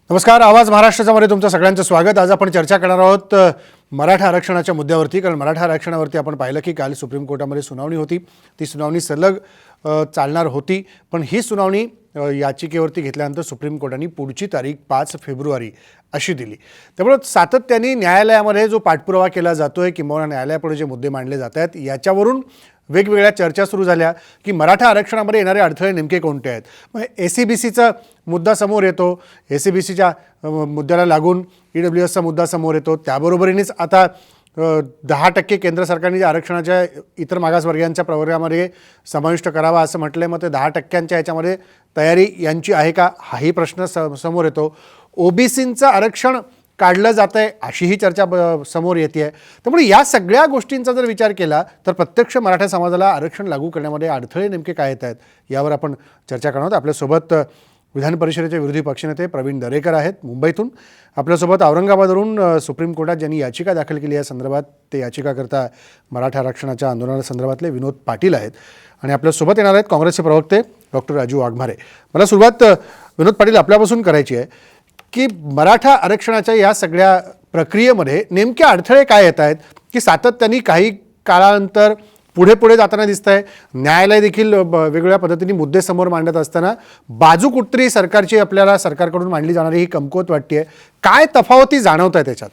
नमस्कार. आवाज महाराष्ट्राच्यामध्ये तुमचं सगळ्यांचं स्वागत. आज आपण चर्चा करणार आहोत मराठा आरक्षणाच्या मुद्द्यावरती. कारण मराठा आरक्षणावरती आपण पाहिलं की काल सुप्रीम कोर्टामध्ये सुनावणी होती. ती सुनावणी सलग चालणार होती, पण ही सुनावणी याचिकेवरती घेतल्यानंतर सुप्रीम कोर्टाने पुढची तारीख 5 फेब्रुवारी अशी दिली. त्यामुळे सातत्याने न्यायालयामध्ये जो पाठपुरावा केला जातोय किंवा न्यायालयापुढे जे मुद्दे मांडले जात आहेत याच्यावरून वेगवेगळ्या चर्चा सुरू झाल्या की मराठा आरक्षणामध्ये येणारे अडथळे नेमके कोणते आहेत. मग ACBCचा मुद्दा समोर येतो. ACBCच्या मुद्द्याला लागून EWSचा मुद्दा समोर येतो. त्याबरोबरीनेच आता 10% केंद्र सरकारने आरक्षणाच्या इतर मागासवर्गीयांच्या प्रवर्गामध्ये समाविष्ट करावा असं म्हटलंय. मग ते 10%च्या याच्यामध्ये तयारी यांची आहे का, हाही प्रश्न समोर येतो. OBCचं आरक्षण काढलं जातं आहे अशीही चर्चा समोर येते आहे. त्यामुळे या सगळ्या गोष्टींचा जर विचार केला तर प्रत्यक्ष मराठा समाजाला आरक्षण लागू करण्यामध्ये अडथळे नेमके काय येत आहेत यावर आपण चर्चा करणार आहोत. आपल्यासोबत विधान परिषदेचे विरोधी पक्षनेते प्रवीण दरेकर आहेत मुंबईतून. आपल्यासोबत औरंगाबादवरून सुप्रीम कोर्टात ज्यांनी याचिका दाखल केली या संदर्भात ते याचिकाकर्ता मराठा आरक्षणाच्या आंदोलनासंदर्भातले विनोद पाटील आहेत. आणि आपल्यासोबत येणार आहेत काँग्रेसचे प्रवक्ते डॉक्टर राजू वाघमारे. मला सुरुवात विनोद पाटील आपल्यापासून करायची आहे की मराठा आरक्षणाच्या या सगळ्या प्रक्रियेमध्ये नेमके अडथळे काय येत आहेत की सातत्याने काही काळानंतर पुढे जाताना दिसत आहे. न्यायालय देखील वेगवेगळ्या पद्धतीने मुद्दे समोर मांडत असताना बाजू कुठतरी सरकारची आपल्याला सरकारकडून मांडली जाणारी ही कमकुवत वाटते. काय तफावती जाणवत आहे त्याच्यात?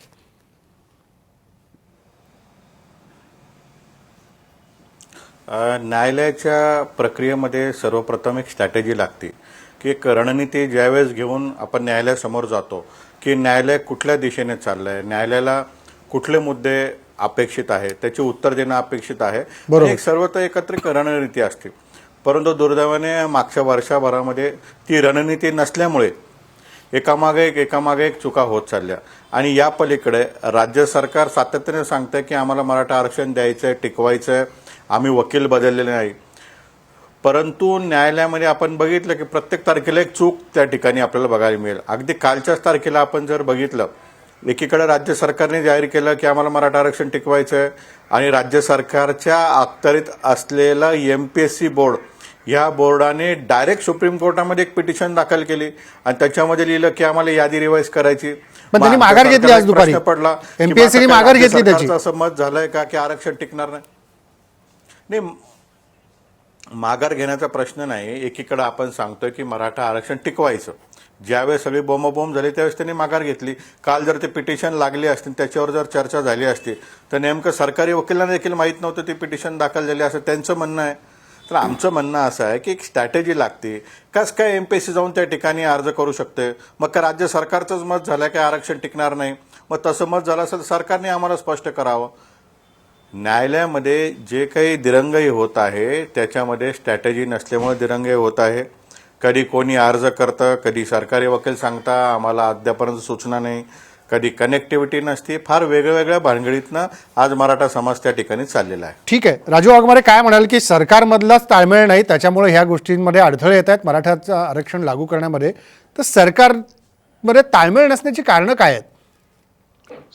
न्यायालयाच्या प्रक्रियेमध्ये सर्वप्रथम एक स्ट्रॅटेजी लागते की एक रणनीती ज्यावेळेस घेऊन आपण न्यायालयासमोर जातो की न्यायालय कुठल्या दिशेने चाललं आहे, न्यायालयाला कुठले मुद्दे अपेक्षित आहे, त्याचे उत्तर देणं अपेक्षित आहे. एक सर्वत्र एकत्रित रणनीती असते. परंतु दुर्दैवाने मागच्या वर्षभरामध्ये ती रणनीती नसल्यामुळे एकामागे एक चुका होत चालल्या. आणि या पलीकडे राज्य सरकार सातत्याने सांगतंय की आम्हाला मराठा आरक्षण द्यायचं आहे, टिकवायचं आहे, आम्ही वकील बदललेले नाही. परंतु न्यायालयामध्ये आपण बघितलं की प्रत्येक तारखेला एक चूक त्या ठिकाणी आपल्याला बघायला मिळेल. अगदी कालच्याच तारखेला आपण जर बघितलं, एकीकडे राज्य सरकारने जाहीर केलं की आम्हाला मराठा आरक्षण टिकवायचं आहे आणि राज्य सरकारच्या अखत्यारीत असलेलं MPSC बोर्ड, या बोर्डाने डायरेक्ट सुप्रीम कोर्टामध्ये एक पिटिशन दाखल केली आणि त्याच्यामध्ये लिहिलं की आम्हाला यादी रिवाईज करायची. पण त्यांनी माघार घेतली. आज दुपारी प्रश्न पडला MPSCने माघार घेतली त्याची. असं मत झालंय का की आरक्षण टिकणार नाही? माघार घेण्याचा प्रश्न नाही. एकीकडे आपण सांगतोय की मराठा आरक्षण टिकवायचं. ज्यावेळेस सगळी बोंबाबोंब झाली त्यावेळेस त्यांनी माघार घेतली. काल जर ते पिटिशन लागली असती, त्याच्यावर जर चर्चा झाली असती तर नेमकं सरकारी वकिलांना देखील माहीत नव्हतं ती पिटिशन दाखल झाली असं त्यांचं म्हणणं आहे. तर आमचं म्हणणं असं आहे की एक स्ट्रॅटेजी लागते. कसं काय MPSC जाऊन त्या ठिकाणी अर्ज करू शकते? मग काय राज्य सरकारचंच मत झालं की आरक्षण टिकणार नाही? मग तसं मत झालं असेल तर सरकारने आम्हाला स्पष्ट करावं. न्यायालयामध्ये जे काही दिरंगाई होत आहे त्याच्यामध्ये स्ट्रॅटेजी नसल्यामुळे दिरंगाई होत आहे. कधी कोणी अर्ज करतं, कधी सरकारी वकील सांगता आम्हाला अद्यापर्यंत सूचना नाही, कधी कनेक्टिव्हिटी नसते. फार वेगवेगळ्या भानगडीतनं आज मराठा समाज त्या ठिकाणी चाललेला आहे. ठीक आहे. राजू वाघमारे काय म्हणाल की सरकारमधलाच ताळमेळ नाही त्याच्यामुळे ह्या गोष्टींमध्ये अडथळे येत आहेत मराठाचं आरक्षण लागू करण्यामध्ये, तर सरकारमध्ये ताळमेळ नसण्याची कारणं काय आहेत?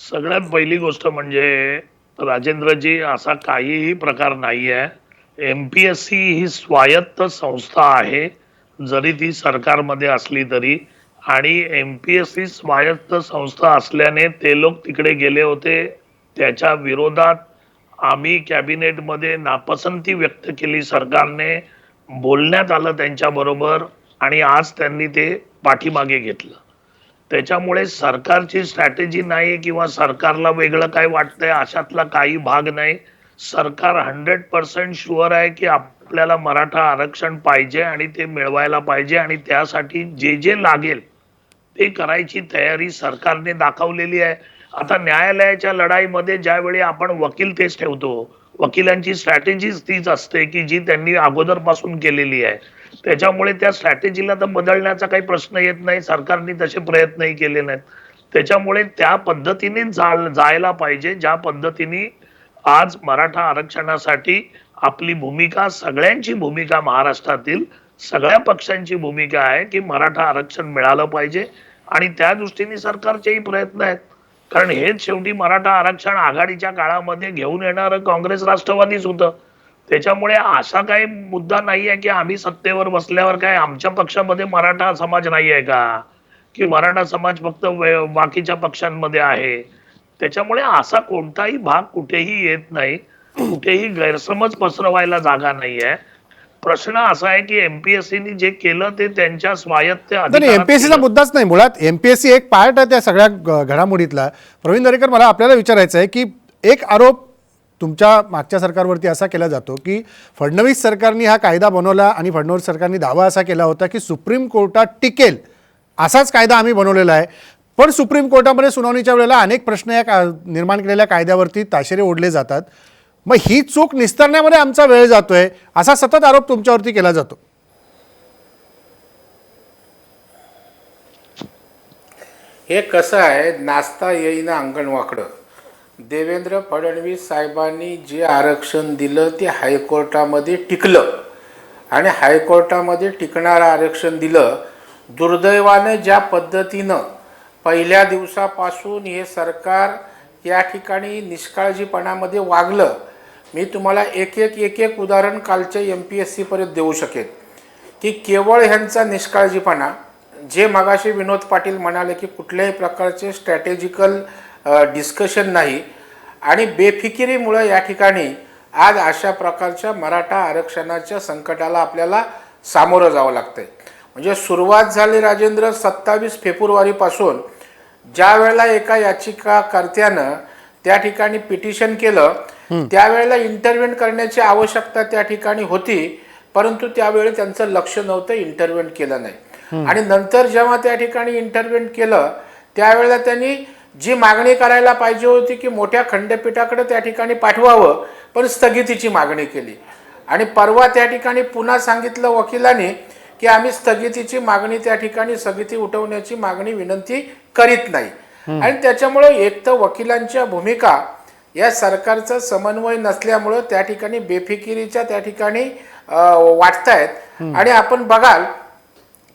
सगळ्यात पहिली गोष्ट म्हणजे राजेंद्रजी, असा काहीही प्रकार नाही आहे. MPSC ही स्वायत्त संस्था आहे, जरी ती सरकारमध्ये असली तरी. आणि MPSC स्वायत्त संस्था असल्याने ते लोक तिकडे गेले होते. त्याच्या विरोधात आम्ही कॅबिनेटमध्ये नापसंती व्यक्त केली, सरकारने बोलण्यात आलं त्यांच्याबरोबर आणि आज त्यांनी ते पाठीमागे घेतलं. त्याच्यामुळे सरकारची स्ट्रॅटेजी नाही किंवा सरकारला वेगळं काय वाटतंय अशातला काही भाग नाही. सरकार 100% शुअर आहे की आपल्याला मराठा आरक्षण पाहिजे आणि ते मिळवायला पाहिजे आणि त्यासाठी जे जे लागेल ते करायची तयारी सरकारने दाखवलेली आहे. आता न्यायालयाच्या लढाईमध्ये ज्यावेळी आपण वकील तेच ठेवतो, वकिलांची स्ट्रॅटेजीच तीच असते की जी त्यांनी अगोदरपासून केलेली आहे. त्याच्यामुळे त्या स्ट्रॅटेजीला तर बदलण्याचा काही प्रश्न येत नाही. सरकारने तसे प्रयत्नही केले नाहीत. त्याच्यामुळे त्या पद्धतीने जायला पाहिजे ज्या पद्धतीने आज मराठा आरक्षणासाठी आपली भूमिका, सगळ्यांची भूमिका, महाराष्ट्रातील सगळ्या पक्षांची भूमिका आहे की मराठा आरक्षण मिळालं पाहिजे आणि त्या दृष्टीने सरकारचेही प्रयत्न आहेत. कारण हेच शेवटी मराठा आरक्षण आघाडीच्या काळामध्ये घेऊन येणारं काँग्रेस राष्ट्रवादीच होतं. त्याच्यामुळे असा काही मुद्दा नाहीये की आम्ही सत्तेवर बसल्यावर काय आमच्या पक्षामध्ये मराठा समाज नाहीये का. की मराठा समाज फक्त बाकीच्या पक्षांमध्ये आहे. त्याच्यामुळे असा कोणताही भाग कुठेही येत नाही. कुठेही गैरसमज पसरवायला जागा नाहीये. प्रश्न असा आहे की एमपीएससीनी जे केलं ते त्यांच्या स्वायत्त नाही अधिकारात एमपीएससीचा केलं. मुद्दाच नाही, मुळात एमपीएससी एक पार्ट आहे त्या सगळ्या घडामोडीतला. प्रवीण दरेकर, मला आपल्याला विचारायचं आहे की एक आरोप तुमच्या मागच्या सरकारवरती असा केला जातो की फडणवीस सरकारने हा कायदा बनवला आणि फडणवीस सरकारने दावा असा केला होता की सुप्रीम कोर्टात टिकेल असाच कायदा आम्ही बनवलेला आहे. पण सुप्रीम कोर्टामध्ये सुनावणीच्या वेळेला अनेक प्रश्न या निर्माण केलेल्या कायद्यावरती ताशेरे ओढले जातात. मग ही चूक निस्तरण्यामध्ये आमचा वेळ जातोय असा सतत आरोप तुमच्यावरती केला जातो. हे कसं आहे, नाचता येईना अंगण वाकडं. देवेंद्र फडणवीस साहेबांनी जे आरक्षण दिलं ते हायकोर्टामध्ये टिकलं आणि हायकोर्टामध्ये टिकणारं आरक्षण दिलं. दुर्दैवानं ज्या पद्धतीनं पहिल्या दिवसापासून हे सरकार या ठिकाणी निष्काळजीपणामध्ये वागलं, मी तुम्हाला एक एक उदाहरण कालच्या MPSC पर्यंत देऊ शकेन की केवळ ह्यांचा निष्काळजीपणा, जे मगाशी विनोद पाटील म्हणाले की कुठल्याही प्रकारचे स्ट्रॅटेजिकल डिस्कशन नाही आणि बेफिकिरीमुळे या ठिकाणी आज अशा प्रकारच्या मराठा आरक्षणाच्या संकटाला आपल्याला सामोरं जावं लागतंय. म्हणजे सुरुवात झाली राजेंद्र 27 फेब्रुवारीपासून, ज्या वेळेला एका याचिकाकर्त्यानं त्या ठिकाणी पिटिशन केलं त्यावेळेला इंटरव्हेंट करण्याची आवश्यकता त्या ठिकाणी होती, परंतु त्यावेळी त्यांचं लक्ष नव्हतं, इंटरव्हेंट केलं नाही. आणि नंतर जेव्हा त्या ठिकाणी इंटरव्हेंट केलं त्यावेळेला त्यांनी जी मागणी करायला पाहिजे होती की मोठ्या खंडपीठाकडे त्या ठिकाणी पाठवावं, पण स्थगितीची मागणी केली. आणि परवा त्या ठिकाणी पुन्हा सांगितलं वकिलांनी की आम्ही स्थगितीची मागणी त्या ठिकाणी स्थगिती उठवण्याची मागणी विनंती करीत नाही. आणि त्याच्यामुळे एक तर वकिलांच्या भूमिका या सरकारचा समन्वय नसल्यामुळं त्या ठिकाणी बेफिकिरीच्या त्या ठिकाणी वाटतायत. आणि आपण बघाल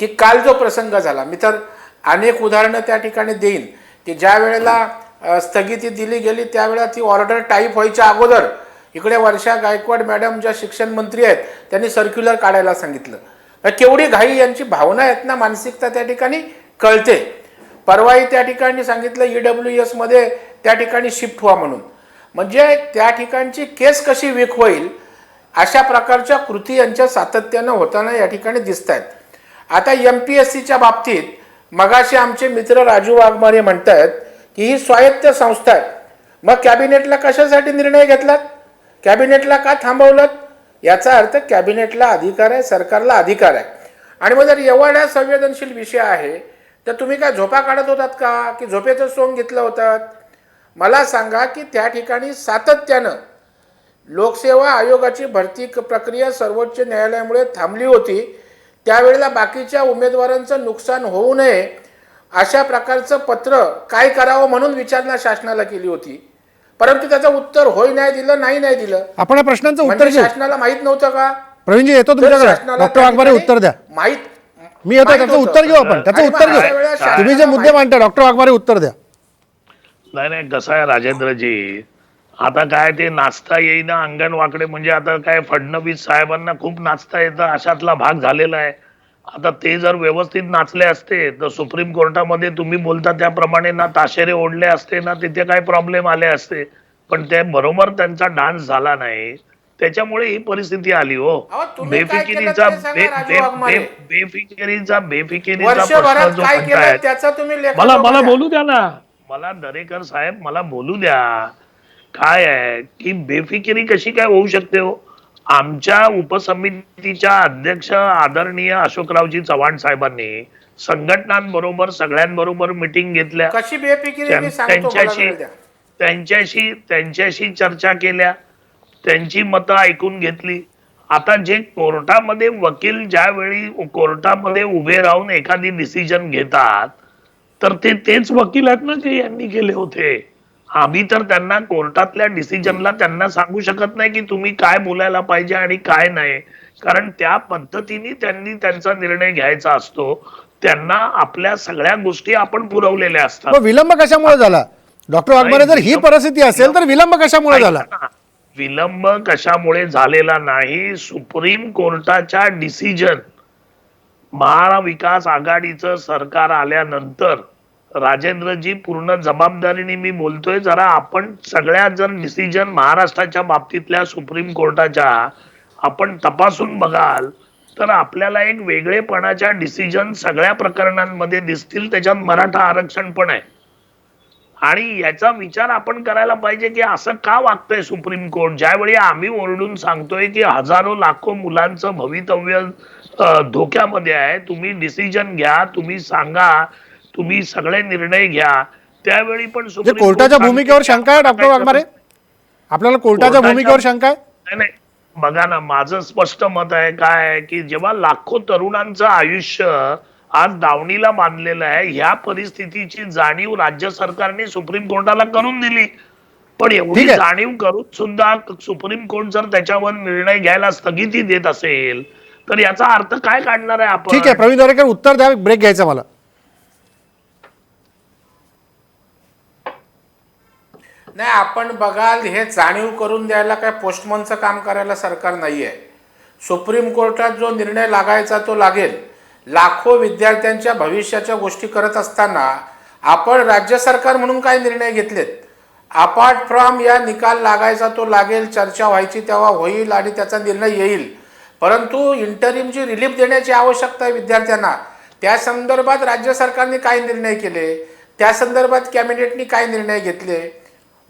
की काल जो प्रसंग झाला, मी तर अनेक उदाहरणं त्या ठिकाणी देईन की ज्या वेळेला स्थगिती दिली गेली त्यावेळेला ती ऑर्डर टाईप व्हायच्या अगोदर इकडे वर्षा गायकवाड मॅडम ज्या शिक्षण मंत्री आहेत त्यांनी सर्क्युलर काढायला सांगितलं. केवढी घाई, यांची भावना आहेत ना, मानसिकता त्या ठिकाणी कळते. परवाही त्या ठिकाणी सांगितलं EWS मध्ये त्या ठिकाणी शिफ्ट व्हा म्हणून. म्हणजे त्या ठिकाणची केस कशी वीक होईल अशा प्रकारच्या कृती यांच्या सातत्यानं होताना या ठिकाणी दिसत आहेत. आता MPSCच्या बाबतीत मगाशी आमचे मित्र राजू वाघमारे म्हणतात की ही स्वायत्त संस्था आहे, मग कॅबिनेटला कशासाठी निर्णय घेतलात, कॅबिनेटला का थांबवलं? याचा अर्थ कॅबिनेटला अधिकार आहे, सरकारला अधिकार आहे. आणि मग जर एवढा संवेदनशील विषय आहे तर तुम्ही काय झोपा काढत होतात का, की झोपेचं सोंग घेतलं होतात? मला सांगा की त्या ठिकाणी सातत्यानं लोकसेवा आयोगाची भरती प्रक्रिया सर्वोच्च न्यायालयामुळे थांबली होती. त्यावेळेला बाकीच्या उमेदवारांचं नुकसान होऊ नये अशा प्रकारचं पत्र काय करावं म्हणून विचारणा शासनाला केली होती, परंतु त्याचं उत्तर होय नाही दिलं, नाही दिलं. आपण या प्रश्नांचं उत्तर म्हणजे घेऊ. शासनाला माहित नव्हतं का? प्रवीणजी येतो तुमच्याकडे. डॉक्टर वाघमारे उत्तर द्या. माहित मी येतो, त्याचं उत्तर घेऊ आपण, त्याचं उत्तर घेऊ. तुम्ही जे मुद्दे मांडता डॉक्टर वाघमारे उत्तर द्या. नाही कसं आहे राजेंद्रजी, आता काय ते नाचता येईना अंगण वाकडे म्हणजे आता काय फडणवीस साहेबांना खूप नाचता येतं अशातला भाग झालेला आहे. आता ते जर व्यवस्थित नाचले असते तर सुप्रीम कोर्टामध्ये तुम्ही बोलता त्याप्रमाणे ना ताशेरे ओढले असते ना तिथे काय प्रॉब्लेम आले असते. पण ते बरोबर त्यांचा डान्स झाला नाही, त्याच्यामुळे ही परिस्थिती आली हो. अहो, तुम्ही काय केलं ते सांगा, राजू वाघमारे. बेफिकिरीचा वर्षभरात प्रश्न जो काय केलं म्हणताय, त्याचा तुम्ही मला लेखा बोलू द्या ना, मला दरेकर साहेब मला बोलू द्या. काय आहे की बेफिकिरी कशी काय होऊ शकते हो? आमच्या उपसमितीच्या अध्यक्ष आदरणीय अशोकरावजी चव्हाण साहेबांनी संघटनांबरोबर सगळ्यांबरोबर मिटिंग घेतल्या, कशी बेफिकिरी मी सांगतो, मला त्यांच्याशी वेळ द्या. त्यांच्याशी चर्चा केल्या, त्यांची मतं ऐकून घेतली. आता जे कोर्टामध्ये वकील ज्यावेळी कोर्टामध्ये उभे राहून एखादी डिसिजन घेतात तर तेच वकील आहेत ना जे यांनी केले होते. आम्ही तर त्यांना कोर्टातल्या डिसिजनला त्यांना सांगू शकत नाही की तुम्ही काय बोलायला पाहिजे आणि काय नाही, कारण त्या पद्धतीने त्यांनी त्यांचा निर्णय घ्यायचा असतो. त्यांना आपल्या सगळ्या गोष्टी आपण पुरवलेल्या असतात. विलंब कशामुळे झाला डॉक्टर वाघमारे? जर ही परिस्थिती असेल तर विलंब कशामुळे झाला? विलंब कशामुळे झालेला नाही, सुप्रीम कोर्टाच्या डिसिजन महाविकास आघाडीचं सरकार आल्यानंतर राजेंद्रजी पूर्ण जबाबदारीने मी बोलतोय, जरा आपण सगळ्या जर डिसिजन महाराष्ट्राच्या बाबतीतल्या सुप्रीम कोर्टाच्या आपण तपासून बघाल तर आपल्याला एक वेगळेपणाच्या डिसिजन सगळ्या प्रकरणांमध्ये दिसतील. त्याच्यात मराठा आरक्षण पण आहे. आणि याचा विचार आपण करायला पाहिजे की असं का वागतंय सुप्रीम कोर्ट, ज्यावेळी आम्ही ओरडून सांगतोय की हजारो लाखो मुलांचं भवितव्य धोक्यामध्ये आहे. तुम्ही डिसिजन घ्या, तुम्ही सांगा, तुम्ही सगळे निर्णय घ्या. त्यावेळी पण जे सुप्रीम कोर्टाच्या कोर्ट भूमिकेवर सांगते शंका आहे डॉक्टर वाघमारे, आपल्याला कोर्टाच्या भूमिकेवर शंका आहे? नाही नाही, बघा ना, माझं स्पष्ट मत आहे काय आहे, की जेव्हा लाखो तरुणांचं आयुष्य आज दावणीला बांधलेलं आहे, ह्या परिस्थितीची जाणीव राज्य सरकारने सुप्रीम कोर्टाला करून दिली. पण एवढी ठीक आहे. जाणीव करून सुद्धा सुप्रीम कोर्ट जर त्याच्यावर निर्णय घ्यायला स्थगिती देत असेल तर याचा अर्थ काय काढणार आहे आपण? ठीक आहे प्रवीण दरेकर, उत्तर द्या, ब्रेक घ्यायचा मला. नाही, आपण बघाल हे जाणीव करून द्यायला काय पोस्टमनचं काम करायला सरकार नाही आहे. सुप्रीम कोर्टात जो निर्णय लागायचा तो लागेल. लाखो विद्यार्थ्यांच्या भविष्याच्या गोष्टी करत असताना आपण राज्य सरकार म्हणून काय निर्णय घेतलेत? अपार्ट फ्रॉम या निकाल लागायचा तो लागेल, चर्चा व्हायची तेव्हा होईल आणि त्याचा निर्णय येईल. परंतु इंटरिमची रिलीफ देण्याची आवश्यकता आहे विद्यार्थ्यांना. त्या संदर्भात राज्य सरकारने काय निर्णय केले, त्या संदर्भात कॅबिनेटने काय निर्णय घेतले.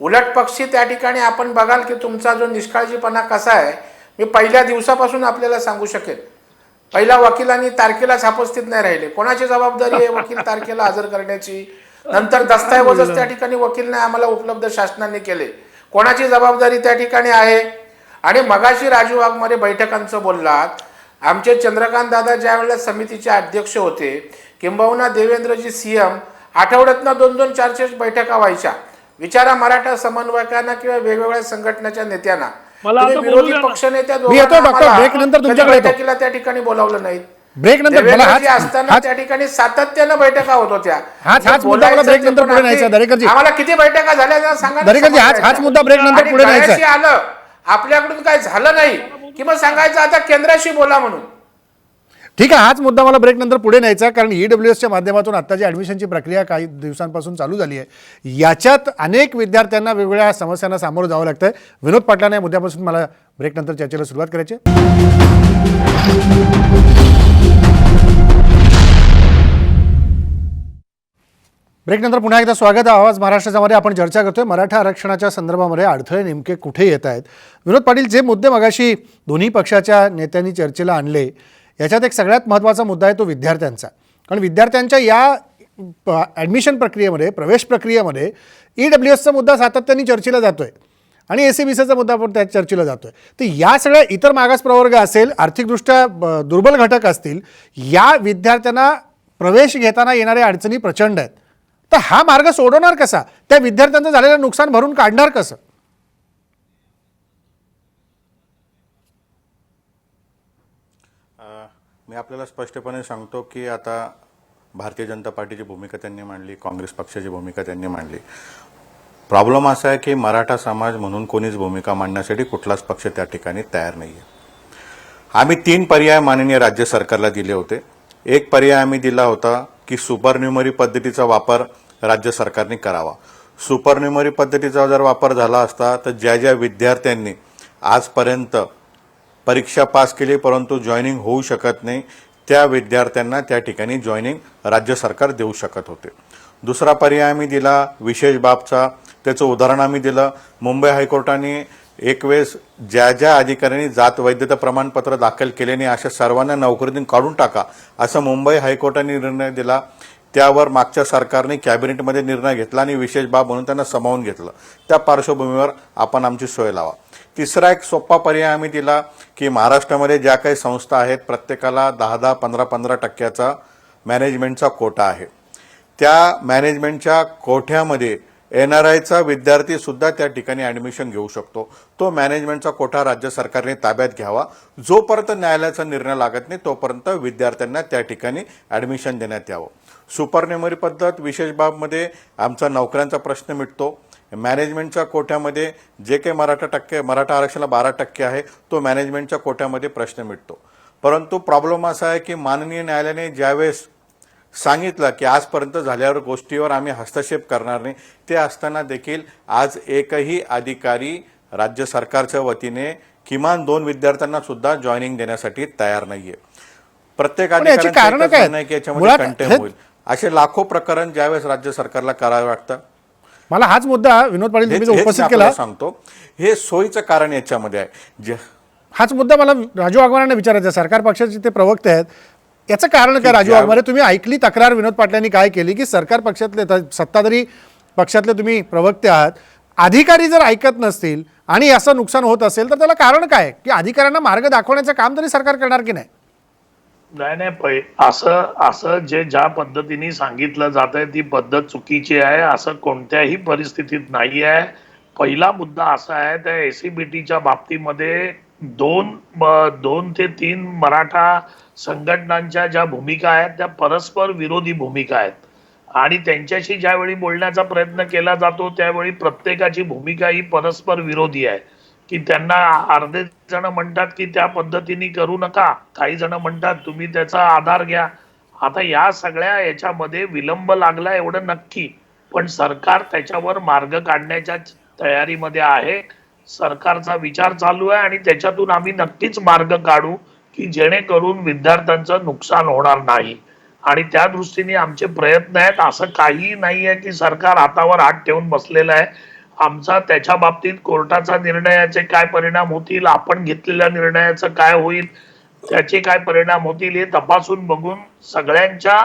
उलट पक्षी त्या ठिकाणी आपण बघाल की तुमचा जो निष्काळजीपणा कसा आहे, मी पहिल्या दिवसापासून आपल्याला सांगू शकेल. पहिला वकिलांनी तारखेलाच उपस्थित नाही राहिले. कोणाची जबाबदारी आहे वकील तारखेला हजर करण्याची? नंतर दस्तऐवजच त्या ठिकाणी वकीलने आम्हाला उपलब्ध शासनाने केले. कोणाची जबाबदारी त्या ठिकाणी आहे? आणि मगाशी राजू वाघमारे बैठकांचं बोललात. आमचे चंद्रकांत दादा ज्या वेळेला समितीचे अध्यक्ष होते, किंबहुना देवेंद्रजी सीएम, आठवड्यातनं 2-2, 4-4 बैठका व्हायच्या. विचारा मराठा समन्वयकांना किंवा वेगवेगळ्या संघटनेच्या नेत्यांना. विरोधी पक्षनेत्या मी येतो डॉक्टर, ब्रेक नंतर तुमच्याकडे येतो. बैठकीला त्या ठिकाणी बोलावलं नाही. ब्रेक नंतर मला देवेंद्रजी असताना त्या ठिकाणी सातत्यानं बैठका होत होत्या. हाच मुद्दा मला ब्रेक नंतर पुढे न्यायचा. दरेकरजी, आम्हाला किती बैठका झाल्या सांगा. दरेकरजी, हाच मुद्दा ब्रेक नंतर पुढे न्यायचा. आलं आपल्याकडून काय झालं नाही की मग सांगायचं आता केंद्राशी बोला म्हणून. ठीक आहे, हाच मुद्दा मला ब्रेक नंतर पुढे न्यायचा. कारण EWSच्या माध्यमातून आता जी ॲडमिशनची प्रक्रिया काही दिवसांपासून चालू झाली आहे, याच्यात अनेक विद्यार्थ्यांना वेगवेगळ्या समस्यांना सामोरं जावं लागतं. विनोद पाटलांना या मुद्द्यापासून मला ब्रेक नंतर चर्चेला सुरुवात करायची. ब्रेक नंतर पुन्हा एकदा स्वागत. आवाज महाराष्ट्राच्यामध्ये आपण चर्चा करतोय मराठा आरक्षणाच्या संदर्भामध्ये अडथळे नेमके कुठे येत आहेत. विनोद पाटील, जे मुद्दे मगाशी दोन्ही पक्षाच्या नेत्यांनी चर्चेला आणले, याच्यात एक सगळ्यात महत्त्वाचा मुद्दा आहे तो विद्यार्थ्यांचा. कारण विद्यार्थ्यांच्या या ॲडमिशन प्रक्रियेमध्ये, प्रवेश प्रक्रियेमध्ये EWSचा मुद्दा सातत्याने चर्चेला जातोय आणि SCBCचा मुद्दा पण त्यात चर्चेला जातोय. तर या सगळ्या इतर मागास प्रवर्ग असेल, आर्थिकदृष्ट्या दुर्बल घटक असतील, या विद्यार्थ्यांना प्रवेश घेताना येणाऱ्या अडचणी प्रचंड आहेत. तर हा मार्ग सोडवणार कसा? त्या विद्यार्थ्यांचं झालेलं नुकसान भरून काढणार कसं? मी आपल्याला स्पष्टपणे सांगतो की आता भारतीय जनता पार्टीची भूमिका त्यांनी मांडली, काँग्रेस पक्षाची भूमिका त्यांनी मांडली. प्रॉब्लेम असा आहे की मराठा समाज म्हणून कोणीच भूमिका मांडण्यासाठी कुठलाच पक्ष त्या ठिकाणी तयार नाही आहे. आम्ही 3 पर्याय माननीय राज्य सरकारला दिले होते. एक पर्याय आम्ही दिला होता की सुपरन्युमरी पद्धतीचा वापर राज्य सरकारने करावा. सुपरन्युमरी पद्धतीचा जर वापर झाला असता तर ज्या ज्या विद्यार्थ्यांनी आजपर्यंत परीक्षा पास केली परंतु जॉईनिंग होऊ शकत नाही, त्या विद्यार्थ्यांना त्या ठिकाणी जॉईनिंग राज्य सरकार देऊ शकत होते. दुसरा पर्याय आम्ही दिला विशेष बाबचा. त्याचं उदाहरण आम्ही दिलं. मुंबई हायकोर्टाने एक वेळेस ज्या ज्या अधिकाऱ्यांनी जात वैधता प्रमाणपत्र दाखल केले नाही अशा सर्वांना नोकरीतून काढून टाका असं मुंबई हायकोर्टाने निर्णय दिला. त्यावर मागच्या सरकारने कॅबिनेटमध्ये निर्णय घेतला आणि विशेष बाब म्हणून त्यांना सामावून घेतलं. त्या पार्श्वभूमीवर आपण आमची सोय लावा. तिसरा एक सोपा पर्याय आम्ही दिला की महाराष्ट्रामध्ये ज्या काही संस्था आहेत प्रत्येकाला 10-10, 15-15% मॅनेजमेंटचा कोटा आहे. त्या मॅनेजमेंटच्या कोट्यामध्ये NRIचा विद्यार्थी सुद्धा त्या ठिकाणी ॲडमिशन घेऊ शकतो. तो मॅनेजमेंटचा कोटा राज्य सरकारने ताब्यात घ्यावा. जोपर्यंत न्यायालयाचा निर्णय लागत नाही तोपर्यंत विद्यार्थ्यांना त्या ठिकाणी ॲडमिशन देण्यात यावं. सुपरन्युमरी पद्धत विशेष बाबमध्ये आमचा नोकऱ्यांचा प्रश्न मिटतो. मॅनेजमेंटच्या कोट्यामध्ये जे काही मराठा आरक्षणाला 12% आहे तो मॅनेजमेंटच्या कोट्यामध्ये प्रश्न मिटतो. परंतु प्रॉब्लेम असा आहे की माननीय न्यायालयाने ज्यावेळेस सांगितलं की आजपर्यंत झाल्यावर गोष्टीवर आम्ही हस्तक्षेप करणार नाही, ते असताना देखील आज एकही अधिकारी राज्य सरकारच्या वतीने किमान 2 विद्यार्थ्यांना सुद्धा जॉईनिंग देण्यासाठी तयार नाहीये. प्रत्येक पण याची अधिकाऱ्यांचं कारणं एकच काय? म्हणणं आहे की याच्यामध्ये मुळात कंटेम हे- होईल. असे लाखो प्रकरण ज्यावेळेस राज्य सरकारला करावे वाटतं, मला हाच मुद्दा विनोद पाटील तुम्ही जो हेच मी उपस्थित आपल्याला केला सांगतो, हे सोयीचं कारण याच्यामध्ये आहे. हाच मुद्दा मला राजू वाघमारेंना विचारायचा आहे. सरकार पक्षाचे ते प्रवक्ते आहेत, याचं कारण काय राजू वाघमारे? तुम्ही ऐकली तक्रार विनोद पाटलांनी काय केली की सरकार पक्षातले सत्ताधारी पक्षातले तुम्ही प्रवक्ते आहात, अधिकारी जर ऐकत नसतील आणि असं नुकसान होत असेल तर त्याला कारण काय की अधिकाऱ्यांना मार्ग दाखवण्याचं काम तरी सरकार करणार की नाही? नाही असं असं जे ज्या पद्धतीने सांगितलं जात आहे ती पद्धत चुकीची आहे, असं कोणत्याही परिस्थितीत नाही आहे. पहिला मुद्दा असा आहे, त्या एसीबीटीच्या बाबतीमध्ये 2 ते 3 मराठा संघटनांच्या ज्या भूमिका आहेत त्या परस्पर विरोधी भूमिका आहेत आणि त्यांच्याशी ज्यावेळी बोलण्याचा प्रयत्न केला जातो त्यावेळी प्रत्येकाची भूमिका ही परस्पर विरोधी आहे. की त्यांना अर्धे जण म्हणतात की त्या पद्धतीने करू नका, काही जण म्हणतात तुम्ही त्याचा आधार घ्या. आता या सगळ्या याच्यामध्ये विलंब लागला एवढं नक्की, पण सरकार त्याच्यावर मार्ग काढण्याच्या तयारीमध्ये आहे. सरकारचा विचार चालू आहे आणि त्याच्यातून आम्ही नक्कीच मार्ग काढू की जेणेकरून विद्यार्थ्यांचं नुकसान होणार नाही आणि त्या दृष्टीने आमचे प्रयत्न आहेत. असं काही नाही आहे की सरकार हातावर हात ठेवून बसलेलं आहे. आमचा त्याच्या बाबतीत कोर्टाचा निर्णयाचे काय परिणाम होतील, आपण घेतलेल्या निर्णयाचं काय होईल, त्याचे काय परिणाम होतील हे तपासून बघून सगळ्यांच्या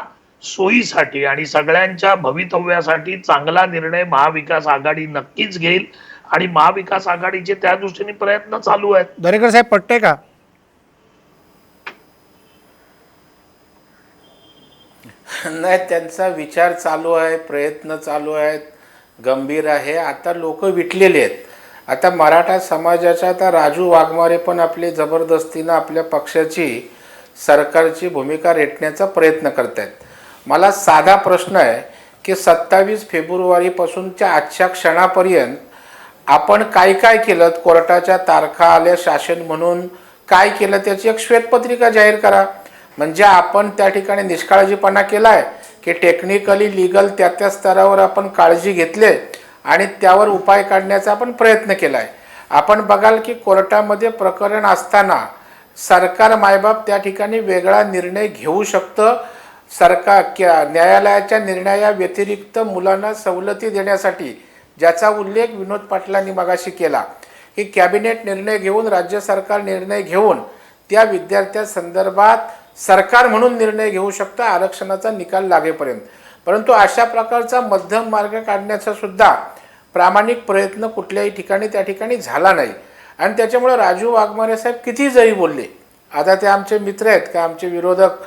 सोयीसाठी आणि सगळ्यांच्या भवितव्यासाठी चांगला निर्णय महाविकास आघाडी नक्कीच घेईल आणि महाविकास आघाडीचे त्या दृष्टीने प्रयत्न चालू आहेत. दरेकर साहेब, पटते का? नाही, त्यांचा विचार चालू आहे, प्रयत्न चालू आहेत, गंभीर आहे. आता लोक विटलेले आहेत. आता मराठा समाजाच्या आता राजू वाघमारे पण आपली जबरदस्तीनं आपल्या पक्षाची सरकारची भूमिका रेटण्याचा प्रयत्न करत आहेत. मला साधा प्रश्न आहे की 27 फेब्रुवारीपासूनच्या आजच्या क्षणापर्यंत आपण काय काय केलं? कोर्टाच्या तारखा आल्या शासन म्हणून, काय केलं त्याची एक श्वेतपत्रिका जाहीर करा. म्हणजे आपण त्या ठिकाणी निष्काळजीपणा केला आहे की टेक्निकली लीगल त्या स्तरावर आपण काळजी घेतले आणि त्यावर उपाय काढण्याचा आपण प्रयत्न केला आहे. आपण बघाल की कोर्टामध्ये प्रकरण असताना सरकार मायबाप त्या ठिकाणी वेगळा निर्णय घेऊ शकतं. न्यायालयाच्या निर्णया व्यतिरिक्त मुलांना सवलती देण्यासाठी, ज्याचा उल्लेख विनोद पाटलांनी मगाशी केला की कॅबिनेट निर्णय घेऊन, राज्य सरकार निर्णय घेऊन त्या विद्यार्थ्यांसंदर्भात सरकार म्हणून निर्णय घेऊ शकतं आरक्षणाचा निकाल लागेपर्यंत. परंतु अशा प्रकारचा मध्यम मार्ग काढण्याचा सुद्धा प्रामाणिक प्रयत्न कुठल्याही ठिकाणी त्या ठिकाणी झाला नाही. आणि त्याच्यामुळे राजू वाघमारे साहेब किती जरी बोलले, आता ते आमचे मित्र आहेत का, आमचे विरोधक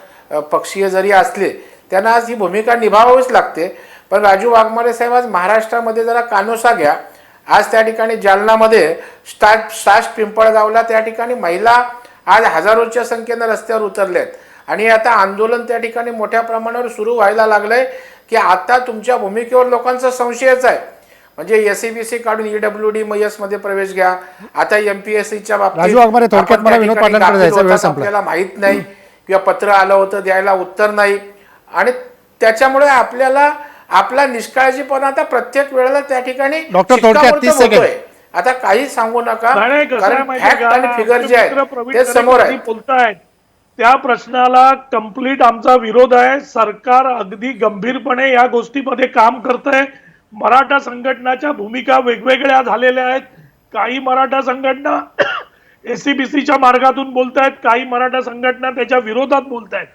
पक्षीय जरी असले, त्यांना आज ही भूमिका निभावावीच लागते. पण राजू वाघमारे साहेब आज महाराष्ट्रामध्ये जरा कानोसा घ्या. आज त्या ठिकाणी जालनामध्ये साष्ट पिंपळगावला त्या ठिकाणी महिला आज हजारोच्या संख्येनं रस्त्यावर उतरलेत आणि आता आंदोलन त्या ठिकाणी मोठ्या प्रमाणावर सुरू व्हायला लागलंय की आता तुमच्या भूमिकेवर लोकांचा संशयच आहे. म्हणजे एसईबीसी काढून ईडब्ल्यूडी मयस मध्ये प्रवेश घ्या. आता एमपीएससीच्या राजू वाघमारे, थोडक्यात मला विनोद पाटलांकडे जायचा वेळ संपला. आपल्याला माहित नाही किंवा पत्र आलं होतं द्यायला उत्तर नाही आणि त्याच्यामुळे आपल्याला आपला निष्काळजीपणा आता प्रत्येक वेळेला त्या ठिकाणी डॉक्टर, थोडक्यात 30 सेकंद. होतोय. आता काही सांगू नका, नाही, कसं आहे कारण माहिती आहे फॅक्ट का? आणि फिगर जे आमचे मित्र आहेत प्रवीण ते समोर दरेकर जी आहे. बोलतायत त्या प्रश्नाला कंप्लीट आमचा विरोध आहे. सरकार अगदी गंभीरपणे या गोष्टीमध्ये काम करतंय. मराठा संघटनाच्या भूमिका वेगवेगळ्या झालेल्या आहेत. काही मराठा संघटना एसीबीसीच्या मार्गातून बोलतायत, काही मराठा संघटना त्याच्या विरोधात बोलतायत.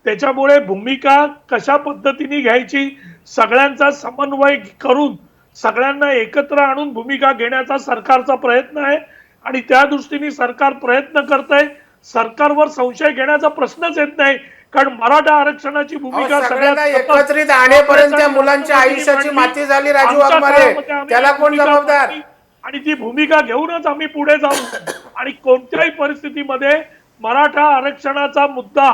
त्याच्यामुळे भूमिका कशा पद्धतीने घ्यायची, सगळ्यांचा समन्वय करून सगळ्यांना एकत्र आणून भूमिका घेण्याचा सरकारचा प्रयत्न आहे आणि त्या दृष्टीने सरकार प्रयत्न करतंय. सरकारवर संशय घेण्याचा प्रश्नच येत नाही, कारण मराठा आरक्षणाची भूमिका सगळ्यांना एकत्रित आणेपर्यंत त्या मुलांच्या आयुष्याची माती झाली. राजू वाघमारे, त्याला कोण जबाबदार? आणि ती भूमिका घेऊनच आम्ही पुढे जाऊ आणि कोणत्याही परिस्थितीमध्ये मराठा आरक्षणाचा मुद्दा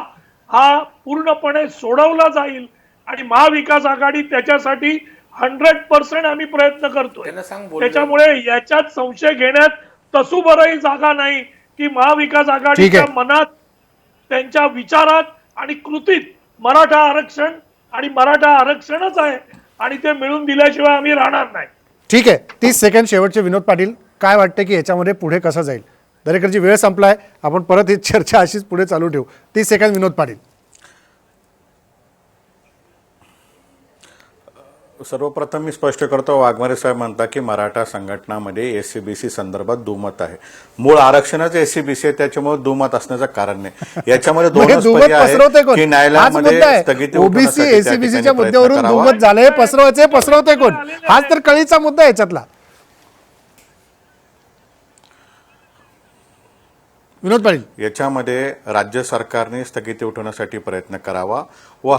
हा पूर्णपणे सोडवला जाईल आणि महाविकास आघाडी त्याच्यासाठी 100% आम्ही प्रयत्न करतोय. त्याच्यामुळे याच्यात संशय घेण्यात तसूभरही जागा नाही की महाविकास आघाडीच्या मनात त्यांच्या विचारात आणि कृतीत मराठा आरक्षण आणि मराठा आरक्षणच आहे आणि ते मिळून दिल्याशिवाय आम्ही राहणार नाही. ठीक आहे, 30 सेकंड शेवटचे. विनोद पाटील, काय वाटतं की याच्यामध्ये पुढे कसं जाईल? दरेकरची वेळ संपलाय, आपण परत ही चर्चा अशीच पुढे चालू ठेवू. 30 सेकंद विनोद पाटील. सर्वप्रथम मी स्पष्ट करतो, वाघमारे साहेब म्हणता की मराठा संघटनामध्ये एससीबीसी संदर्भात दुमत आहे. मूळ आरक्षणच एससीबीसी आहे, त्याच्यामुळे दुमत असण्याचं कारण नाही. याच्यामध्ये दोनच पर्याय आहेत की न्यायालयामध्ये स्थगिती ओबीसी एससीबीसीच्या मुद्द्यावरून दुमत झालंय, पसरवते कोण? हाच तर कळीचा मुद्दा आहे याच्यातला. विनोद पाटील, याच्यामध्ये राज्य सरकारने स्थगिती उठवण्यासाठी प्रयत्न करावा व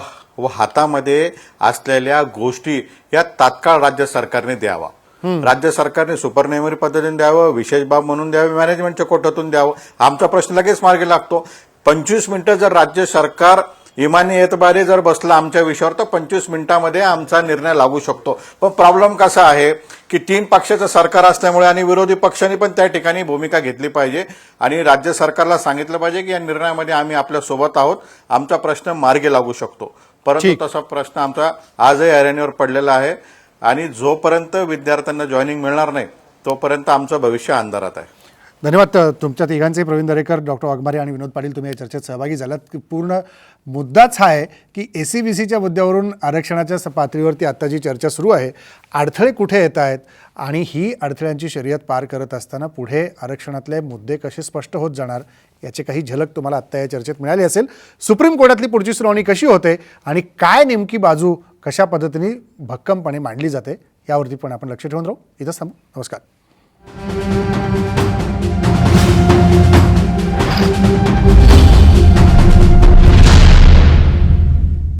हातामध्ये असलेल्या गोष्टी या तात्काळ राज्य सरकारने द्यावा. राज्य सरकारने सुपरनेमरी पद्धतीने द्यावं, विशेष बाब म्हणून द्यावं, मॅनेजमेंटच्या कोट्यातून द्यावं. आमचा प्रश्न लगेच मार्गी लागतो. 25 मिनिटं जर राज्य सरकार इमानी एतबारी जर बसला आमच्या विषयावर तर 25 मिनिटांमध्ये आमचा निर्णय लागू शकतो. पण प्रॉब्लेम कसा आहे की 3 पक्षाचं सरकार असल्यामुळे आणि विरोधी पक्षांनी पण त्या ठिकाणी भूमिका घेतली पाहिजे आणि राज्य सरकारला सांगितलं पाहिजे की या निर्णयामध्ये आम्ही आपल्या सोबत आहोत, आमचा प्रश्न मार्गी लागू शकतो. परंतु तसा प्रश्न आमचा आजही ऐरणीवर पडलेला आहे आणि जोपर्यंत विद्यार्थ्यांना जॉईनिंग मिळणार नाही तोपर्यंत आमचं भविष्य अंधारात आहे. धन्यवाद तुमच्या तिघांचे. प्रवीण दरेकर, डॉक्टर वाघमारे आणि विनोद पाटील, तुम्ही या चर्चेत सहभागी झालात. की पूर्ण मुद्दाच हा आहे की एससीबीसीच्या मुद्द्यावरून आरक्षणाच्या पातळीवरती आत्ता जी चर्चा सुरू आहे, अडथळे कुठे येत आहेत आणि ही अडथळ्यांची शर्यत पार करत असताना पुढे आरक्षणातले मुद्दे कसे स्पष्ट होत जाणार याची काही झलक तुम्हाला आत्ता या चर्चेत मिळाली असेल. सुप्रीम कोर्टातली पुढची सुनावणी कशी होते आणि काय नेमकी बाजू कशा पद्धतीने भक्कमपणे मांडली जाते यावरती पण आपण लक्ष ठेवून राहू. इथंच थांबू. नमस्कार.